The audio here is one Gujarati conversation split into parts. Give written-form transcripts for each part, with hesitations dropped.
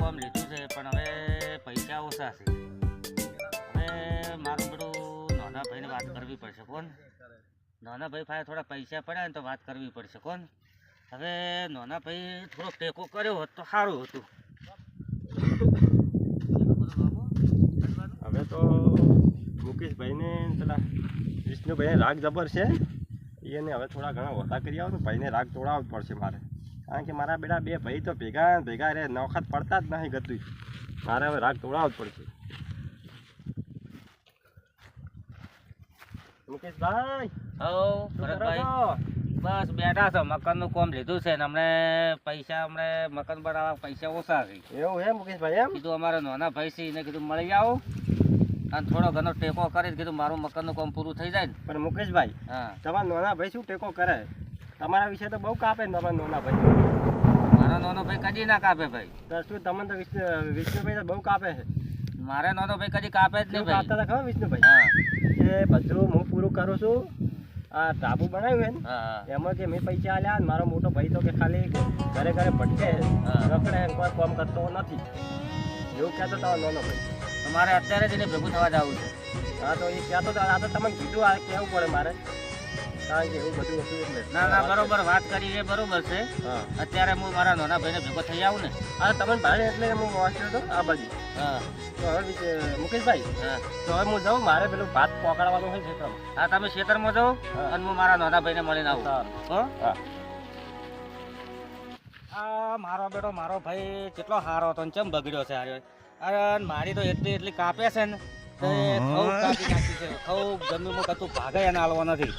કોમ લીધું છે પણ હવે પૈસા ઓછા છે. હવે મારું બધું નાના ભાઈને વાત કરવી પડશે. કોણ નાના ભાઈ પાસે થોડા પૈસા પડ્યા ને તો વાત કરવી પડશે. કોણ હવે નાના ભાઈ થોડો ટેકો કર્યો હોત તો સારું હતું. હવે તો મુકેશભાઈને પેલા વિષ્ણુભાઈને રાગ જબર છે, એને હવે થોડા ઘણા ઓછા કરી આવો તો ભાઈને રાગ તોડાવવું પડશે મારે. કારણ કે મારા બેટા બે ભાઈ તો ભેગા રે નોખત પડતા જ નહીં ગતું. મારે હવે રાગ તોડાવવું જ પડશે. મુકેશભાઈ, બસ બેઠા છો. મકાનનું કામ લીધું છે ને હમણે પૈસા મકાન બનાવવા પૈસા ઓછા છે. એવું હે મુકેશભાઈ? એમ કીધું અમારા નાના ભાઈ છે એને કીધું મળી આવો અને થોડો ઘણો ટેકો કરી કીધું મારું મકાનનું કામ પૂરું થઈ જાય ને. પણ મુકેશભાઈ, હા, તમારા નાના ભાઈ શું ટેકો કરે? તમારા વિશે તો બહુ કાપે ને તમારા નાના ભાઈ. મારો નાનો ભાઈ કદી ના કાપે ભાઈ. તો શું તમને તો વિષ્ણુભાઈ તો બહુ કાપે છે. મારે નાનો ભાઈ કદી કાપે જ નહીં ભાઈ. કાપતા હતા ખબર વિષ્ણુભાઈ? હા કે બધું હું પૂરું કરું છું. આ ઢાબુ બનાવ્યું ને હા એમાં કે મેં પૈસા આલ્યા ને મારો મોટો ભાઈ તો કે ખાલી ઘરે ભટકે રખડે કોઈ કામ કરતો નથી એવું કહેતો તમારો નાનો ભાઈ. મારે અત્યારે જ એને ભેગું થવા જવું છે. હા તો એ કહેતો હતો. આ તો તમને કીધું આ કહેવું પડે મારે, કારણ કે એવું બધું હતું એટલે. ના બરોબર વાત કરી એ બરોબર છે. હા, અત્યારે હું મારા નાના ભાઈને ભેગો થઈ આવું ને. હા તમને ભાડે એટલે હું વાંચ્યો હતો આ બાજુ. હા તો હવે મુકેશભાઈ, હા તો હવે હું જાઉં, મારે પેલું ભાત પકડવાનું હોય છે. હા તમે ખેતરમાં જાઓ અને હું મારા નાના ભાઈને મળીને આવું. હો? હા. આ મારો બેટો મારો ભાઈ કેટલો સારો હતો ને ચમ બગડ્યો છે હારે. અરે મારી તો એટલી કાપે છે ને તો એ ખઉ કાપી નાખી છે. ખઉ જમીનમાં કતું ભાગે એને હાલવો નથી.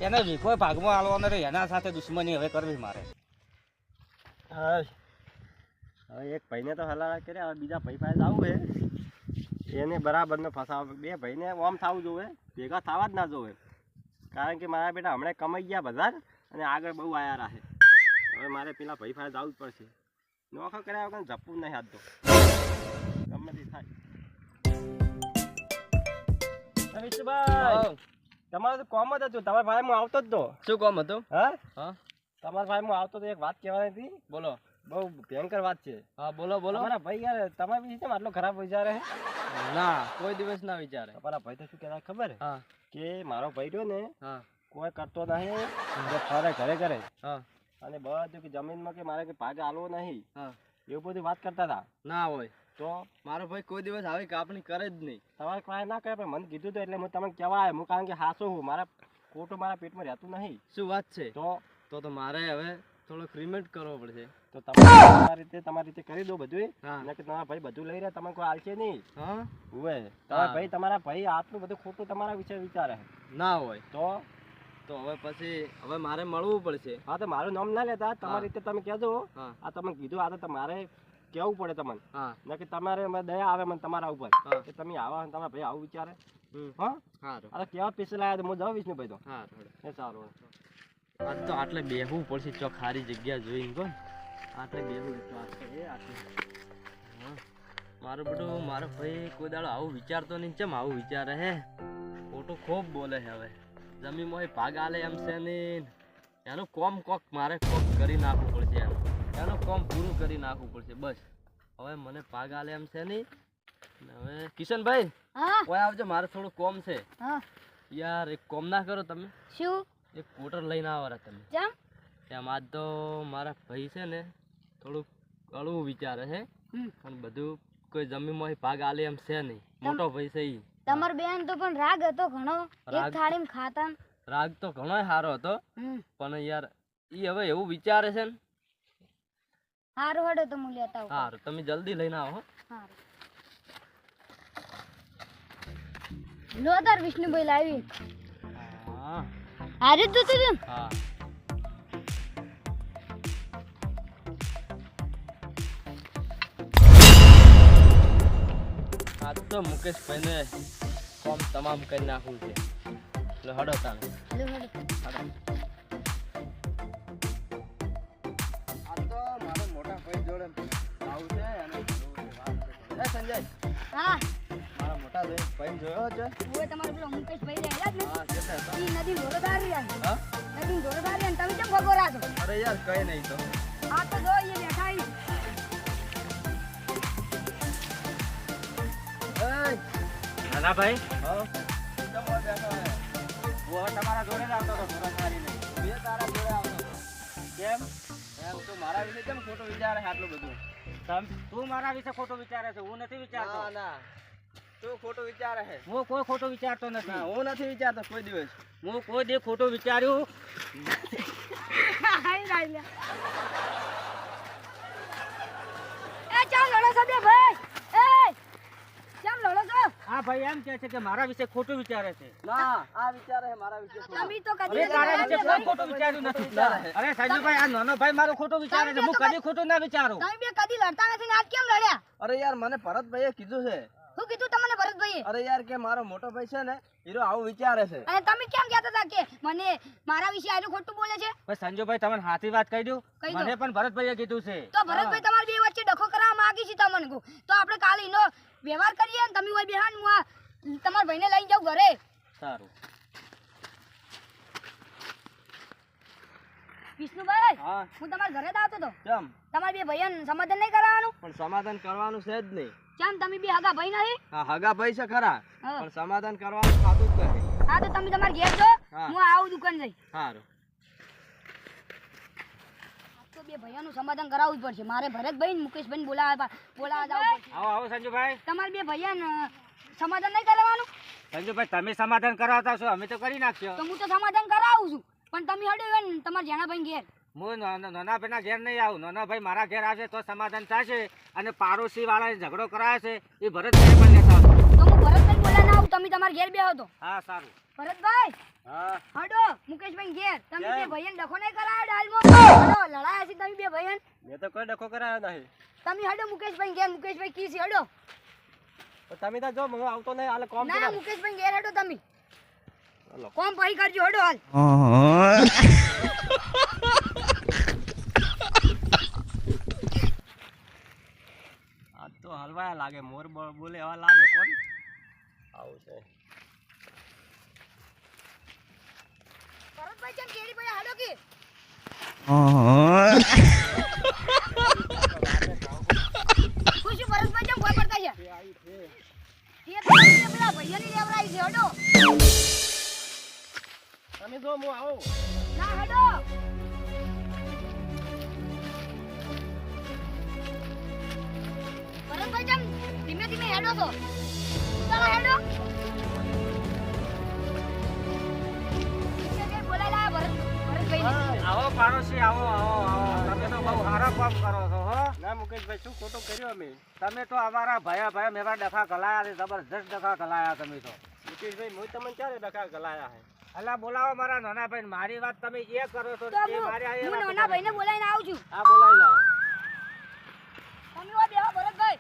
એને વીખો ભાગમાં હાલવો નથી. એના સાથે દુશ્મની હવે કરવી મારે. હા, હવે એક ભાઈને તો હલાવા કર્યા, હવે બીજા ભાઈ પાસે જવું છે એને બરાબરનો ફસાવ. બે ભાઈને ઓમ થવું જોવે, ભેગા થવા જ ના જોવે. કારણ કે મારા બેટા હમણાં કમાઈ ગયા બધા અને આગળ બહુ આયા રહે. હવે મારે પેલા ભાઈ પાસે જવું જ પડશે. નોખો કર્યા વગર ઝપવું નહીં હાથ તો ગમે તે થાય. વિષ્ણુભાઈ, તમારે તો કોમ જ હતું. તમારા ભાઈ હું આવતો જ તો. શું કામ હતું? હા, હા તમારા ભાઈ હું આવતો તો એક વાત કહેવાની હતી. બોલો. બહુ ભયંકર વાત છે. હા બોલો તમારા ભાઈ યાર તમારા વિશે આટલો ખરાબ વિચારે છે? ના કોઈ દિવસ ના વિચારે. તમારા ભાઈ તો શું કહેતા ખબર હા કે મારો ભાઈ રહ્યો ને હા કોઈ કરતો નહીં, ફરે ઘરે હા અને બધું કે જમીનમાં કે મારે કે ભાગ આલવો નહીં, હા એવું બધું વાત કરતા હતા. ના હોય. તો મારો ભાઈ કોઈ દિવસ આવી કાપણી કરે જ નહીં. તમારે કાંઈ ના કરે, પણ મને કીધું તો એટલે હું તમને કહેવા આવ્યો. હું કારણ કે હાસો હું, મારા ખોટું મારા પેટમાં રહેતું નહીં. શું વાત છે? તો મારે હવે થોડો ક્રિમેટ કરવો પડશે. તો તમારી રીતે કરી દો બધું. હા ને કે તમારા ભાઈ બધું લઈ રહ્યા, તમે કોઈ આલશે નહીં. હા હુએ તમારા ભાઈ આટલું બધું ખોટું તમારા વિશે વિચારે ના હોય. તો હવે પછી હવે મારે મળવું પડશે. હા, તો મારું નામ ના લેતા, તમારી રીતે તમે કહેજો. હા આ તમે કીધું, આ તો તમારે કેવું પડે તમને. હા ના કે તમારે દયા આવે મને તમારા ઉપર કે તમે આવા તમારા ભાઈ આવું વિચારે. હા, સારું. આ તો કેવા પૈસા લાવ્યા તો હું જાઉં વિષ્ણુભાઈ તો. હા એ સારું. આજ તો આટલે બેહવું પડશે. ચોક સારી જગ્યા જોઈને કોણ આટલે બેહવું. મારું બધું મારો ભાઈ કોઈ દાડો આવું વિચારતો નહીં. ચમ આવું વિચારે હે? ખોટું ખૂબ બોલે છે. હવે જમીનમાં ભાગ આલે એમ છે ને એનું કોમ મારે કોક કરી નાખવું પડશે. એનું કોમ પૂરું કરી નાખવું પડશે. બસ હવે મને ભાગ આલે એમ છે નહીં. હવે કિશનભાઈ કોઈ આવજો, મારે થોડું કોમ છે. યાર એક કોમ ના કરો તમે? શું? એક કોટર લઈને આવવાના તમે. એમ આજ તો મારા ભાઈ છે ને થોડુંક અળવું વિચારે છે પણ બધું કોઈ જમીનમાં ભાગ આલે એમ છે નહીં. મોટો ભાઈ છે ઈ. તમાર બેન તો પણ રાગ હતો ઘણો. એક થાળીમાં ખાતા. રાગ તો ઘણો સારો હતો પણ યાર ઈ હવે એવું વિચારે છે ને. હારું હડો તો હું લેતા આવું. સારું તમે જલ્દી લઈને આવો. હારું. લોદાર વિષ્ણુભાઈ લાવી. હા હારે જ જોતું હતું. હા આજ તો મુકેશભાઈને કોમ તમામ કરી નાખવું છે. એટલે હડો તાને. લો હડો. આ તો મારો મોટા ભાઈ જોડે આવું છે અને એ સંજય હા મારા મોટા ભાઈ જોયો છે. ઓય તમારો પેલો મુકેશભાઈ રહ્યા જ ને. હા કે છે ઈ નદી ઘોડોદાર રહ્યા. હા નદી ઘોડોદાર રહ્યા તમે કેમ ભગોરા છો? અરે યાર કઈ નહીં તો આ તો જો એ બેઠા ઈ. નાના ભાઈ હા જમવા બેઠો હે. હું હવે તમારા જોડે જ આવતો હતો સુરત મારીને. બે તારા જોડે આવતો હતો. કેમ એમ તો મારા વિશે કેમ ખોટો વિચારે છે આટલું બધું? તું મારા વિશે ખોટું વિચારે છે, હું નથી વિચારતો. ના ના તું ખોટું વિચારે છે. હું કોઈ ખોટું વિચારતો ના નથી. હું નથી વિચારતો કોઈ દિવસ. હું કોઈ દી ખોટું વિચાર્યું એ ચાલ લડો છો બે ભાઈ એ કેમ લડો છો આ ભાઈ એમ કહે છે કે મારા વિશે ખોટું વિચારે છે. ના આ વિચારે છે મારા વિશે ખોટું. તમે તો કદી અરે તારા વિશે કોઈ ખોટું વિચાર્યું નથી. અરે સંજુભાઈ આ નાનો ભાઈ મારું ખોટું વિચારે છે, હું કદી ખોટું ના વિચારું. તમે બે કદી લડતા નથી ને આજ કેમ લડ્યા અરે યાર મને ભરતભાઈએ કીધું છે. શું કીધું તમને ભરતભાઈએ અરે યાર કે મારો મોટો ભાઈ છે ને હીરો આવું વિચારે છે. અને તમે કેમ કહેતા હતા કે મને મારા વિશે આનું ખોટું બોલે છે ભાઈ સંજુભાઈ તમને હાથી વાત કહી દઉં, કહી દો. મને પણ ભરતભાઈએ કીધું છે. તો ભરતભાઈ તમારી બે વચ્ચે ડખો કરવા માંગી છે તમને કહું તો આપણે કાલે એનો વ્યવહાર કરીએ ને તમે હોય બેહાન હું આ તમારા ભાઈને લઈને જાઉં ઘરે સારું. વિષ્ણુભાઈ હા હું તમારા ઘરે જ આવતો હતો કેમ? તમારા બે ભાઈઓને સમાધાન નહીં કરાવવાનું પણ સમાધાન કરવાનું છે જ નહીં. કેમ તમે બે હગા ભાઈ નહીં હા હગા ભાઈ છે ખરા હા. પણ સમાધાન કરવાનું થતું જ નથી. હા તો તમે તમારા ઘેર જો હા. હું આવું દુકાન જઈ સારું તો બે ભાઈઓનું સમાધાન કરાવવું જ પડશે મારે ભરતભાઈ ને મુકેશભાઈ બોલાવા જવું પડશે આવો આવો સંજુભાઈ. તમારે બે ભાઈઓને સમાધાન નહીં કરવાનું સંજુભાઈ તમે સમાધાન કરાવતા છો, અમે તો કરી નાખ્યો. તો હું તો સમાધાન કરાવું છું પણ તમે હડો ને તમારા જેણાભાઈ ઘેર હું નાના ભાઈના ઘેર નહીં આવું. નાના ભાઈ મારા ઘેર આવશે તો સમાધાન થશે. અને પાડોશી વાળા ઝઘડો કરાવે છે એ ભરતભાઈ પણ લેતા આવજો. તો હું ભરતભાઈ બોલાને આવું તમે તમારા ઘેર બેહો તો હા સારું. ભરતભાઈ હા હડો મુકેશભાઈ ઘેર તમે બે કેમ? ભાઈઓને ડખો નહીં કરાયો ડાલમાં હડો લડાયા છે તમે બે ભાઈઓને મેં તો કોઈ ડખો કરાયો નહીં. તમે હડો મુકેશભાઈ ઘેર મુકેશભાઈ કી છે હડો તો તમે તો જો હું આવતો નહીં હાલે કોમ ના છે. મુકેશભાઈ ઘેર હડો તમે હાલો. કોમ પાઈ કરજો હડો હાલ આ તો હલવાયા લાગે મોર બોલે એવા લાગે કોણ આવું છે. ભરતભાઈ કેમ કેડી ભાઈ હડો કે ખુશી ભરતભાઈ કેમ ભય પડતા છે તે તો પેલા ભાઈઓની લેવરાઈ છે હડો તમે જો હું આવું. ના હડો ભરતભાઈ કેમ ધીમે ધીમે હેડો તો ચાલો હેડો બોલાયેલા ભરતભાઈ આવો પાડોશી આવો આવો આવો. તમે તો બહુ સારા કામ કરો છો હો. ના મુકેશભાઈ શું ખોટું કર્યું અમે? તમે તો અમારા ભયા મેવા ડખા ગલાયા છે, જબરજસ્ત ડખા ગલાયા તમે તો. મુકેશભાઈ હું તમને ક્યારે ડખા ગલાયા હે? અલા બોલાવો મારા નાના ભાઈ. મારી વાત તમે એ કરો છો તો એ મારી આ એ હું વાત નાના કરો. ભાઈને બોલાવીને આવું છું આ બોલાવી લાવો. તમે ઓ બેહો ભરતભાઈ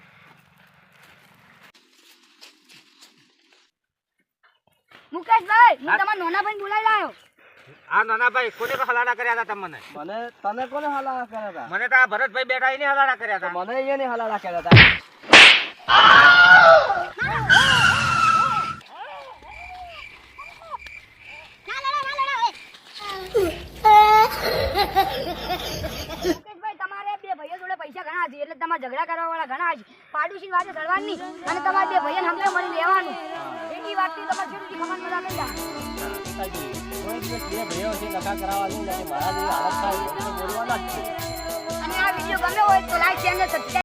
મુકેશભાઈ હું તમારા નાના ભાઈને બોલાવી લાવ્યો આ નાના ભાઈ કોને તો હલાડા કર્યા હતા તમને? મને તને કોને હલાલા કર્યા હતા? મને તો આ ભરતભાઈ બેઠા એને હલાડા કર્યા હતા. મને એને હલાલા કર્યા હતા. મુકેશભાઈ તમારે બે ભાઈઓ જોડે પૈસા ઘણા છે એટલે તમારે ઝઘડા કરવા વાળા ઘણા છે પાડોશી વાતે ચડવાની અને તમારે બે ભાઈઓને હમલે મળી લેવાનું એની વાતથી તમારે જેટલી ખબર મજા લઈ જાય કોઈ દિવસ બે ભાઈઓ છે ડખા કરાવવા નહીં, નહીં મારા જેવી હાલત થાય તો બોલવાના જ છે. અને આ વિડીયો ગમ્યો હોય તો લાઈક ચેનલ સબસ્ક્રાઇબ